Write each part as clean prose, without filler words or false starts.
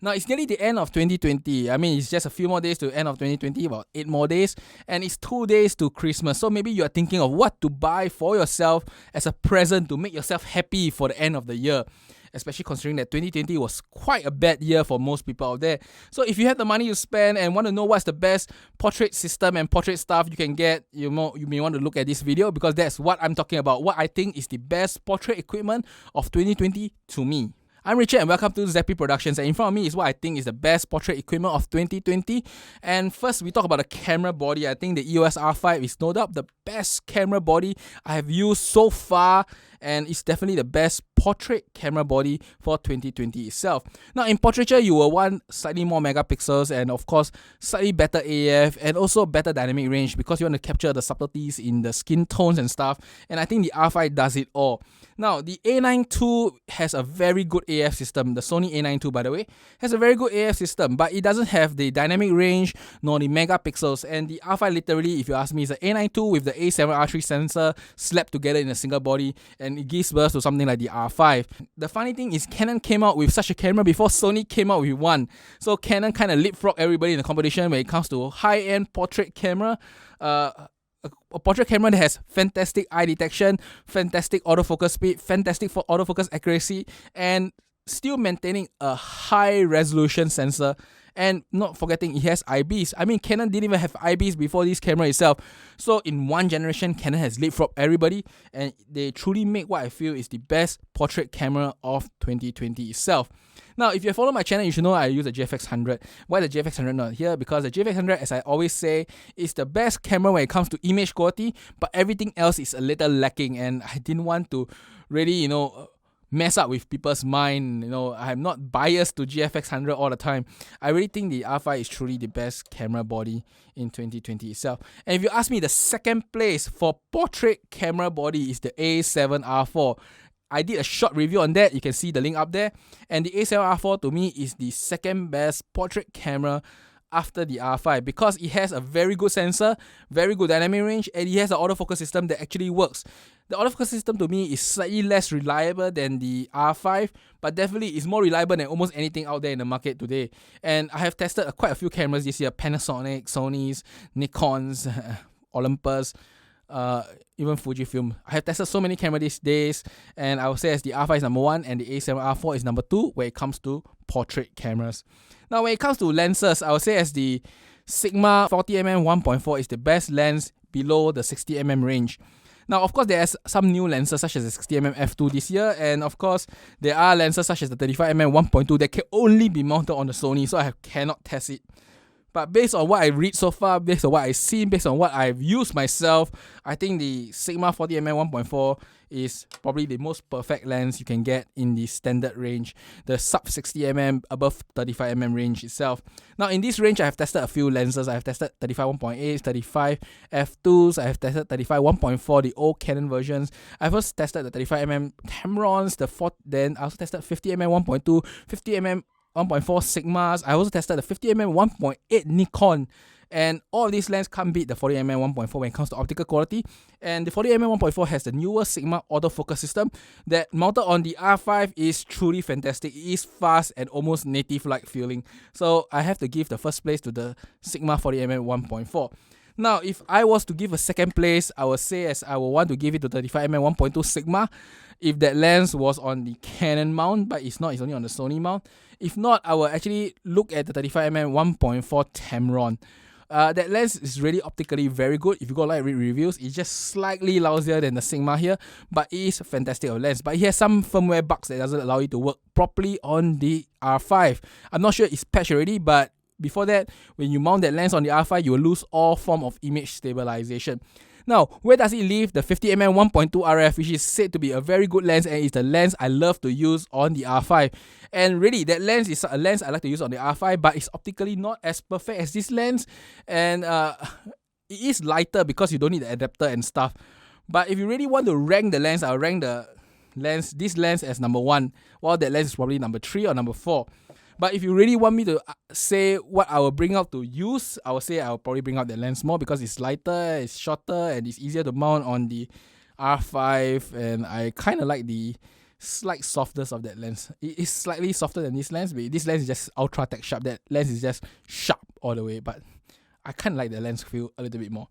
Now, it's nearly the end of 2020. I mean, it's just a few more days to the end of 2020, about 8 more days, and it's 2 days to Christmas. So maybe you're thinking of what to buy for yourself as a present to make yourself happy for the end of the year, especially considering that 2020 was quite a bad year for most people out there. So if you have the money to spend and want to know what's the best portrait system and portrait stuff you can get, you may want to look at this video, because that's what I'm talking about, what I think is the best portrait equipment of 2020 to me. I'm Richard and welcome to Zappy Productions, and in front of me is what I think is the best portrait equipment of 2020. And first we talk about the camera body. I think the EOS R5 is no doubt the best camera body I have used so far, and it's definitely the best portrait camera body for 2020 itself. Now, in portraiture, you will want slightly more megapixels and of course slightly better AF and also better dynamic range, because you want to capture the subtleties in the skin tones and stuff, and I think the R5 does it all. Now, the A9 II has a very good AF system. The Sony A9 II, by the way, has a very good AF system, but it doesn't have the dynamic range nor the megapixels. And the R5, literally, if you ask me, is the A9 II with the A7R3 sensor slapped together in a single body, and it gives birth to something like the R5. The funny thing is, Canon came out with such a camera before Sony came out with one. So Canon kind of leapfrogged everybody in the competition when it comes to high-end portrait camera. A portrait camera that has fantastic eye detection, fantastic autofocus speed, fantastic for autofocus accuracy, and still maintaining a high resolution sensor, and not forgetting it has IBs. I mean, Canon didn't even have IBs before this camera itself. So in one generation, Canon has leapfrogged everybody, and they truly make what I feel is the best portrait camera of 2020 itself. Now, if you follow my channel, you should know I use the GFX100. Why the GFX100 not here? Because the GFX100, as I always say, is the best camera when it comes to image quality, but everything else is a little lacking, and I didn't want to really, mess up with people's mind. I'm not biased to GFX100 all the time. I really think the R5 is truly the best camera body in 2020 itself. And if you ask me, the second place for portrait camera body is the A7R4. I did a short review on that. You can see the link up there. And the A7R4 to me is the second best portrait camera after the R5, because it has a very good sensor, very good dynamic range, and it has an autofocus system that actually works. The autofocus system to me is slightly less reliable than the R5, but definitely is more reliable than almost anything out there in the market today. And I have tested quite a few cameras this year: Panasonic, Sony's, Nikon's, Olympus, even Fujifilm. I have tested so many cameras these days, and I would say as the R5 is number one and the A7R4 is number two when it comes to portrait cameras. Now, when it comes to lenses, I would say as the Sigma 40mm 1.4 is the best lens below the 60mm range. Now, of course, there's some new lenses such as the 60mm f2 this year, and of course, there are lenses such as the 35mm 1.2 that can only be mounted on the Sony, so I cannot test it. But based on what I read so far, based on what I've seen, based on what I've used myself, I think the Sigma 40mm 1.4 is probably the most perfect lens you can get in the standard range, the sub 60mm above 35mm range itself. Now, in this range, I have tested a few lenses. I have tested 35 1.8, 35 f2s, I have tested 35 1.4, the old Canon versions. I've also tested the 35mm Tamrons, then I also tested 50mm 1.2, 50mm 1.4 Sigmas. I also tested the 50mm 1.8 Nikon, and all of these lenses can't beat the 40mm 1.4 when it comes to optical quality. And the 40mm 1.4 has the newer Sigma autofocus system that mounted on the R5 is truly fantastic. It is fast and almost native-like feeling. So I have to give the first place to the Sigma 40mm 1.4. Now, if I was to give a second place, I would say as I would want to give it to 35mm 1.2 Sigma if that lens was on the Canon mount, but it's not, it's only on the Sony mount. If not, I will actually look at the 35mm 1.4 Tamron. That lens is really optically very good. If you go read reviews, it's just slightly lousier than the Sigma here, but it is a fantastic lens. But it has some firmware bugs that doesn't allow it to work properly on the R5. I'm not sure it's patched already, but before that, when you mount that lens on the R5, you will lose all form of image stabilization. Now, where does it leave the 50mm 1.2 RF, which is said to be a very good lens, and it's the lens I love to use on the R5. And really, that lens is a lens I like to use on the R5, but it's optically not as perfect as this lens, and it is lighter because you don't need the adapter and stuff. But if you really want to rank the lens, I'll rank this lens as number 1, while that lens is probably number 3 or number 4. But if you really want me to say what I will bring out to use, I would say I'll probably bring out the lens more because it's lighter, it's shorter, and it's easier to mount on the R5. And I kind of like the slight softness of that lens. It is slightly softer than this lens, but this lens is just ultra tech sharp. That lens is just sharp all the way, but I kind of like the lens feel a little bit more.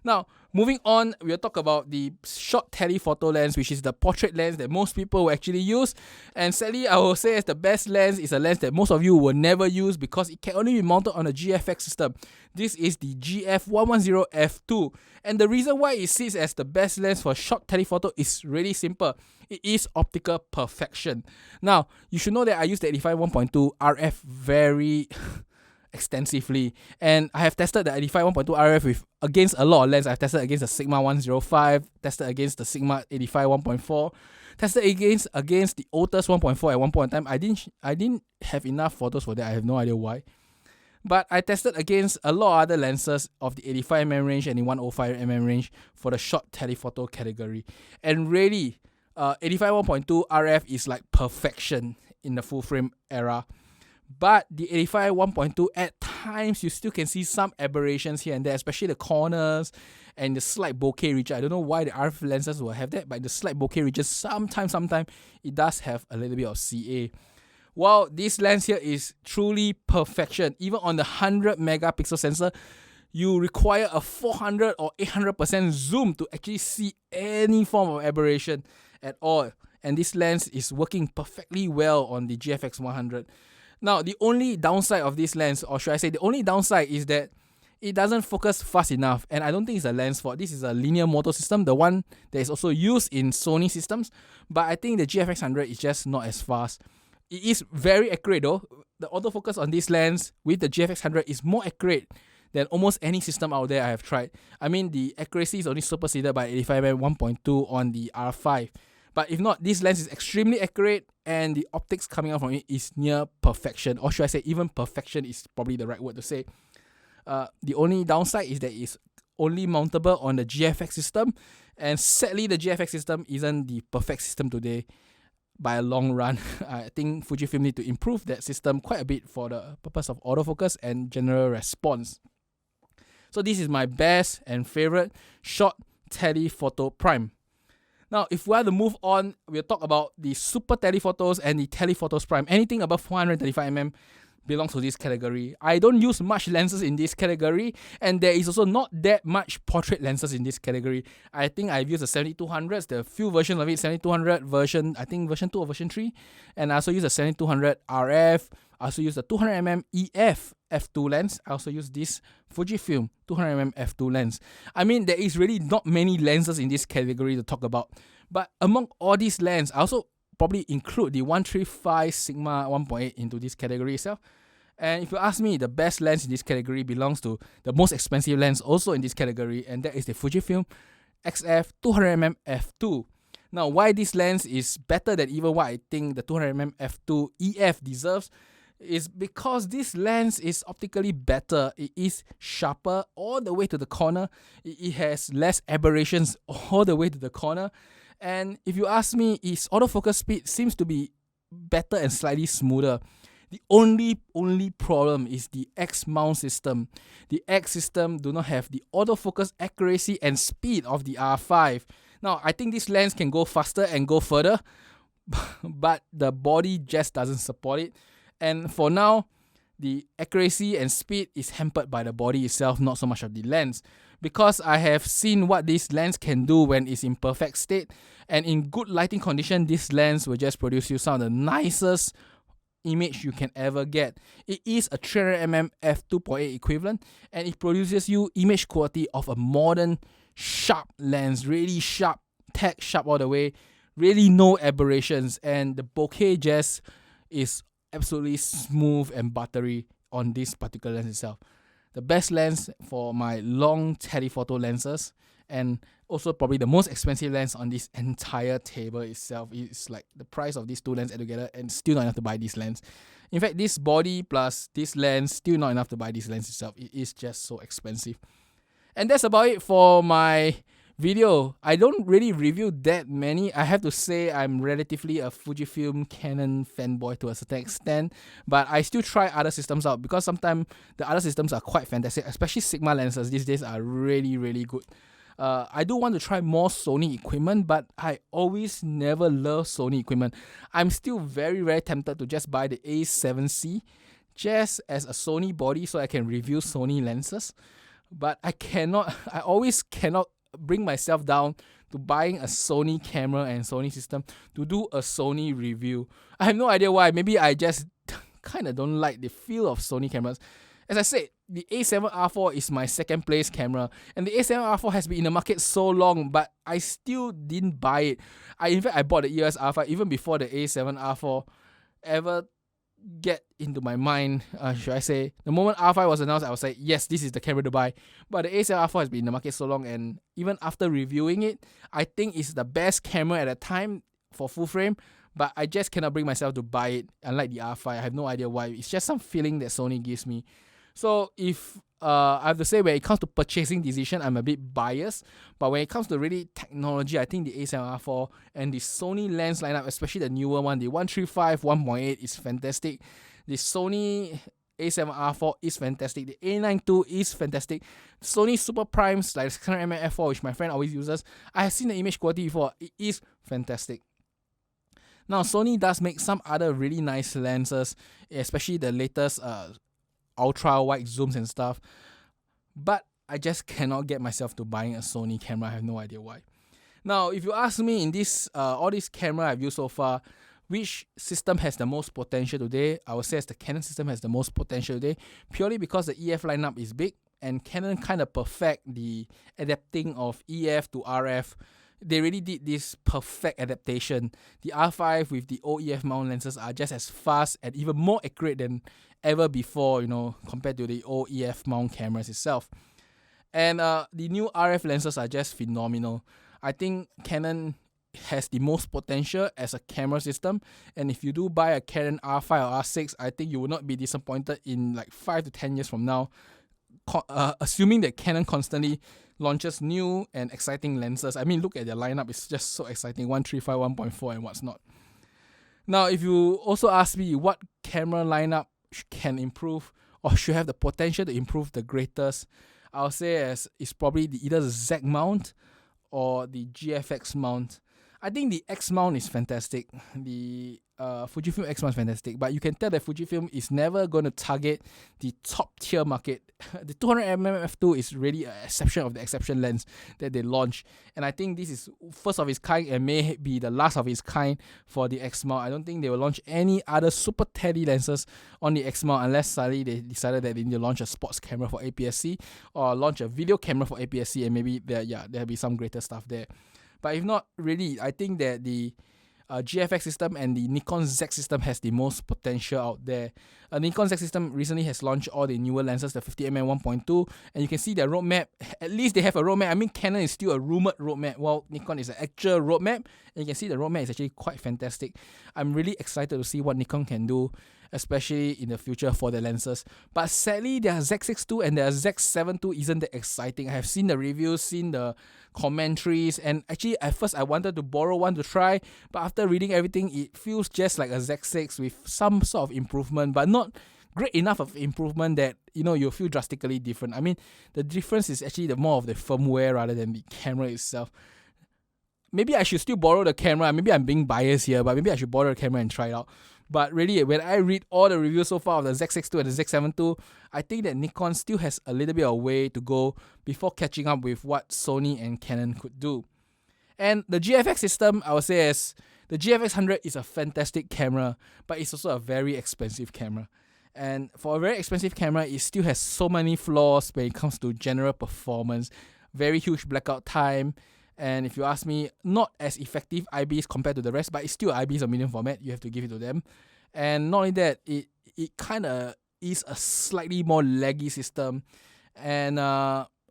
Now, moving on, we'll talk about the short telephoto lens, which is the portrait lens that most people will actually use. And sadly, I will say as the best lens is a lens that most of you will never use because it can only be mounted on a GFX system. This is the GF110F2. And the reason why it sits as the best lens for short telephoto is really simple. It is optical perfection. Now, you should know that I use the 85 1.2 RF very extensively, and I have tested the 85 1.2 RF against a lot of lenses. I've tested against the Sigma 105, tested against the Sigma 85 1.4, tested against the Otus 1.4 at one point in time. I didn't have enough photos for that. I have no idea why. But I tested against a lot of other lenses of the 85mm range and the 105mm range for the short telephoto category. And really, 85 1.2 RF is like perfection in the full frame era. But the 85 1.2, at times you still can see some aberrations here and there, especially the corners and the slight bokeh region. I don't know why the RF lenses will have that, but the slight bokeh region, sometimes it does have a little bit of CA. While this lens here is truly perfection, even on the 100 megapixel sensor, you require a 400 or 800% zoom to actually see any form of aberration at all. And this lens is working perfectly well on the GFX 100. Now, the only downside of this lens, or should I say the only downside, is that it doesn't focus fast enough. And I don't think it's a lens fault. This is a linear motor system, the one that is also used in Sony systems. But I think the GFX 100 is just not as fast. It is very accurate though. The autofocus on this lens with the GFX 100 is more accurate than almost any system out there I have tried. I mean, the accuracy is only superseded by 85mm 1.2 on the R5. But if not, this lens is extremely accurate and the optics coming out from it is near perfection. Or should I say even perfection is probably the right word to say. The only downside is that it's only mountable on the GFX system. And sadly, the GFX system isn't the perfect system today by a long run. I think Fujifilm need to improve that system quite a bit for the purpose of autofocus and general response. So this is my best and favorite short telephoto prime. Now, if we are to move on, we'll talk about the super telephotos and the telephotos prime. Anything above 435mm belongs to this category. I don't use much lenses in this category, and there is also not that much portrait lenses in this category. I think I've used the 7200s, the few versions of it, 7200 version, I think version 2 or version 3, and I also use the 7200 RF. I also use the 200mm EF f2 lens. I also use this Fujifilm 200mm f2 lens. I mean, there is really not many lenses in this category to talk about. But among all these lenses, I also probably include the 135 Sigma 1.8 into this category itself. And if you ask me, the best lens in this category belongs to the most expensive lens also in this category, and that is the Fujifilm XF 200mm f2. Now, why this lens is better than even what I think the 200mm f2 EF deserves is because this lens is optically better. It is sharper all the way to the corner. It has less aberrations all the way to the corner. And if you ask me, its autofocus speed seems to be better and slightly smoother. The only problem is the X mount system. The X system do not have the autofocus accuracy and speed of the R5. Now, I think this lens can go faster and go further, but the body just doesn't support it. And for now, the accuracy and speed is hampered by the body itself, not so much of the lens. Because I have seen what this lens can do when it's in perfect state, and in good lighting condition, this lens will just produce you some of the nicest image you can ever get. It is a 300mm f2.8 equivalent, and it produces you image quality of a modern, sharp lens, really sharp, tech sharp all the way, really no aberrations, and the bokeh just is absolutely smooth and buttery on this particular lens itself. The best lens for my long telephoto lenses, and also probably the most expensive lens on this entire table itself. It's like the price of these two lenses together and still not enough to buy this lens. In fact, this body plus this lens still not enough to buy this lens itself. It is just so expensive. And that's about it for my video. I don't really review that many. I have to say I'm relatively a Fujifilm Canon fanboy to a certain extent, but I still try other systems out because sometimes the other systems are quite fantastic, especially Sigma lenses these days are really, really good. I do want to try more Sony equipment, but I always never love Sony equipment. I'm still very, very tempted to just buy the A7C just as a Sony body so I can review Sony lenses. But I always cannot bring myself down to buying a Sony camera and Sony system to do a Sony review. I have no idea why. Maybe I just kind of don't like the feel of Sony cameras. As I said, the A7R4 is my second place camera, and the A7R4 has been in the market so long, but I still didn't buy it. In fact, I bought the EOS R5 even before the A7R4 ever get into my mind, should I say. The moment R5 was announced, I was like, yes, this is the camera to buy. But the A7R4 has been in the market so long, and even after reviewing it, I think it's the best camera at the time for full frame, but I just cannot bring myself to buy it, unlike the R5. I have no idea why. It's just some feeling that Sony gives me. So if I have to say, when it comes to purchasing decision, I'm a bit biased. But when it comes to really technology, I think the A7R4 and the Sony lens lineup, especially the newer one, the 135 1.8 is fantastic. The Sony A7R4 is fantastic. The A9 II is fantastic. Sony Super Primes like 600mm f4, which my friend always uses, I have seen the image quality before. It is fantastic. Now, Sony does make some other really nice lenses, especially the latest ultra wide zooms and stuff, but I just cannot get myself to buying a Sony camera. I have no idea why. Now, if you ask me, in this all these camera I've used so far, which system has the most potential today, I would say the Canon system has the most potential today, purely because the EF lineup is big and Canon kind of perfect the adapting of EF to RF. They really did this perfect adaptation. The R5 with the OEF mount lenses are just as fast and even more accurate than ever before, compared to the OEF mount cameras itself. And the new RF lenses are just phenomenal. I think Canon has the most potential as a camera system, and if you do buy a Canon R5 or R6, I think you will not be disappointed in like 5 to 10 years from now, assuming that Canon constantly launches new and exciting lenses. I mean, look at their lineup, it's just so exciting, 135, 1.4 and what's not. Now, if you also ask me what camera lineup can improve or should have the potential to improve the greatest, I'll say it's probably either the Z mount or the GFX mount. I think the X mount is fantastic. The Fujifilm X mount is fantastic, but you can tell that Fujifilm is never going to target the top tier market. The 200mm f2 is really an exception of the exception lens that they launched, and I think this is first of its kind and may be the last of its kind for the X mount. I don't think they will launch any other super teddy lenses on the X mount unless suddenly they decided that they need to launch a sports camera for APS-C or launch a video camera for APS-C, and maybe there'll be some greater stuff there. But if not, really, I think that the GFX system and the Nikon Z system has the most potential out there. Nikon Z system recently has launched all the newer lenses, the 50mm 1.2, and you can see their roadmap. At least they have a roadmap. I mean, Canon is still a rumored roadmap, while Nikon is an actual roadmap, and you can see the roadmap is actually quite fantastic. I'm really excited to see what Nikon can do, especially in the future for the lenses. But sadly, their Z6 II and their Z7 II isn't that exciting. I have seen the reviews, seen the commentaries, and actually at first I wanted to borrow one to try, but after reading everything, it feels just like a Z6 with some sort of improvement, but not great enough of improvement that you'll feel drastically different. I mean, the difference is actually the more of the firmware rather than the camera itself. Maybe I should still borrow the camera. Maybe I'm being biased here, but maybe I should borrow the camera and try it out. But really, when I read all the reviews so far of the Z6 II and the Z7 II, I think that Nikon still has a little bit of way to go before catching up with what Sony and Canon could do. And the GFX system, I would say, the GFX 100 is a fantastic camera, but it's also a very expensive camera. And for a very expensive camera, it still has so many flaws when it comes to general performance, very huge blackout time, and if you ask me, not as effective IBs compared to the rest, but it's still IBs of medium format, you have to give it to them. And not only that, it kind of is a slightly more laggy system. And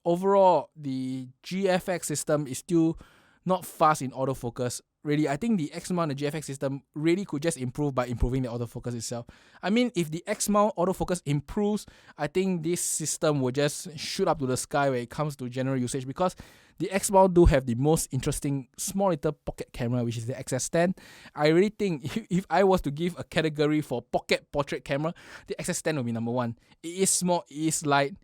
overall, the GFX system is still not fast in autofocus. Really, I think the X mount and the GFX system really could just improve by improving the autofocus itself. I mean, if the X mount autofocus improves, I think this system will just shoot up to the sky when it comes to general usage, because the X mount do have the most interesting small little pocket camera, which is the XS10. I really think if I was to give a category for pocket portrait camera, the XS10 will be number one. It is small, it is light,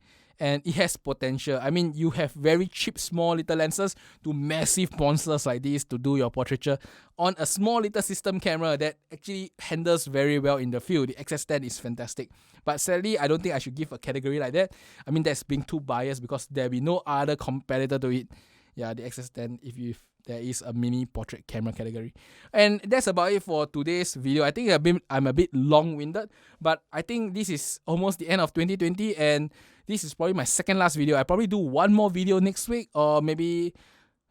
and it has potential. I mean, you have very cheap small little lenses to massive monsters like this to do your portraiture on a small little system camera that actually handles very well in the field. The XS10 is fantastic. But sadly, I don't think I should give a category like that. I mean, that's being too biased because there'll be no other competitor to it. Yeah, the XS10, if there is a mini portrait camera category. And that's about it for today's video. I think I'm a bit long-winded, but I think this is almost the end of 2020, and this is probably my second last video. I probably do one more video next week, or maybe,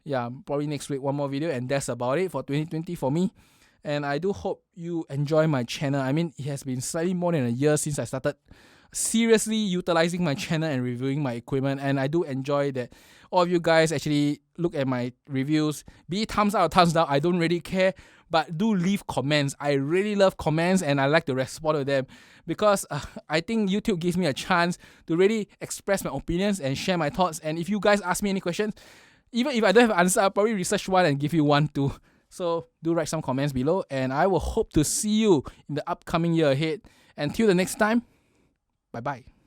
yeah, probably next week, one more video, and that's about it for 2020 for me. And I do hope you enjoy my channel. I mean, it has been slightly more than a year since I started seriously utilizing my channel and reviewing my equipment, and I do enjoy that all of you guys actually look at my reviews, be it thumbs up or thumbs down. I don't really care, but do leave comments. I really love comments, and I like to respond to them because I think YouTube gives me a chance to really express my opinions and share my thoughts. And if you guys ask me any questions, even if I don't have an answer, I'll probably research one and give you one too. So do write some comments below, and I will hope to see you in the upcoming year ahead. Until the next time, bye-bye.